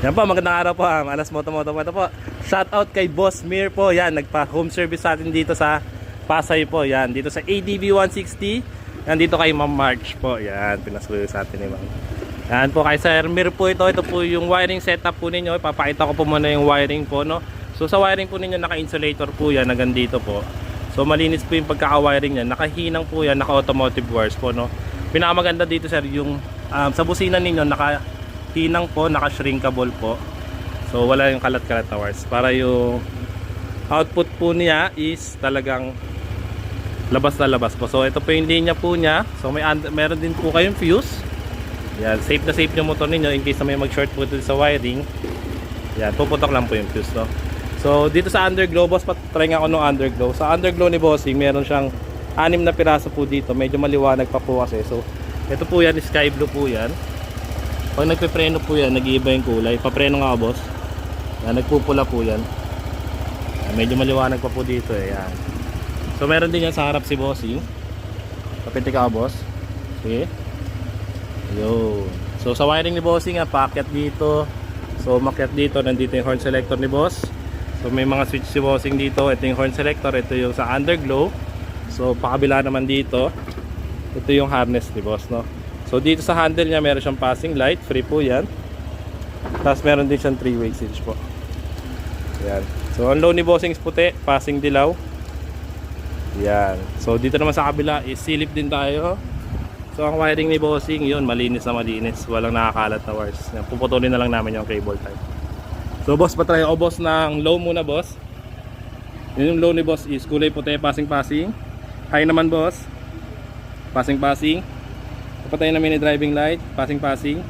Yan po, magandang araw po. Alas Moto po. Ito po, shout out kay Boss Mir po. Yan, nagpa-home service sa atin dito sa Pasay po. Yan, dito sa ADV 160. Yan, dito kay Ma'am March po. Yan, pinasuyo sa atin ni Ma'am. Yan po kay Sir Mir po ito. Ito po yung wiring setup po ninyo. Ipapakita ko po muna yung wiring po, no. So sa wiring po ninyo, naka-insulator po yan, hanggang dito po. So malinis po yung pagkaka-wiring niya. Nakahinang po yan, naka-automotive wires po, no. Pinakamaganda dito, sir, yung sa busina ninyo, naka-hinang po, naka-shrinkable po. So wala yung kalat-kalat na wires. Para yung output po niya is talagang labas na labas po. So ito po yung linya po niya. So meron din po kayong fuse. Yan, safe na safe yung motor ninyo in case na may mag-short po dito sa wiring. Yan, puputok lang po yung fuse, no. So dito sa underglow, boss, patry nga ako nung underglow. Sa underglow ni Bossing, meron siyang 6 na piraso po dito. Medyo maliwanag pa po kasi. So ito po yan, sky blue po yan. Pag nagpe-preno po yan, nag-iiba yung kulay. Papreno nga, boss. Yan, nagpupula po yan. Yan, medyo maliwanag pa po dito eh. Yan. So meron din yan sa harap si Bossing. Kapiti ka, boss. Sige. Yo. So sa wiring ni Bossing, paakyat dito. So makyat dito, nandito yung horn selector ni boss. So may mga switch si Bossing dito. Ito yung horn selector, ito yung sa underglow. So pakabila naman dito, ito yung harness ni boss, no. So dito sa handle niya meron siyang passing light, free po yan. Tapos meron din siyang 3-way switch po. Yan. So ang low ni Bossing is puti, passing dilaw. Yan. So dito naman sa kabila is silip din tayo. So ang wiring ni Bossing, yun, malinis na malinis. Walang nakakalat na wires. Yan, puputulin na lang namin yung cable type. So boss, patry ako, boss, ng low muna, boss. Yung low ni boss is kulay puti, passing. High naman, boss. Passing. Papatay na mini driving light, passing.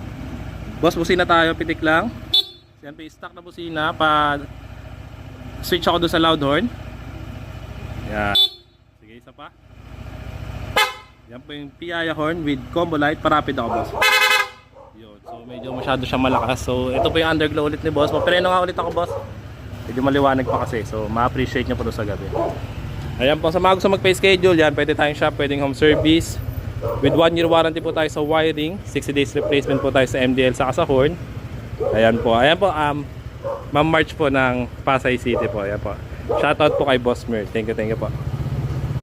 Boss, busina tayo, pitik lang. Siyempre, stock na busina. Pa switch ako doon sa loud horn. Yan. Sige, isa pa. Yan po yung PIA horn with combo light. Parapid ako, boss. Yun. So medyo masyado siya malakas. So ito po yung underglow ulit ni boss. Mapreno nga ulit ako, boss. Medyo maliwanag pa kasi. So ma-appreciate nyo po doon sa gabi. Ayan po, sa mga gusto mag-pay-schedule, yan, pwede tayong shop, pwedeng home service. With 1 year warranty po tayo sa wiring. 60 days replacement po tayo sa MDL saka sa horn. Ayan po, Ma'am March po ng Pasay City po. Ayan po. Shoutout po kay Boss Mir. Thank you po.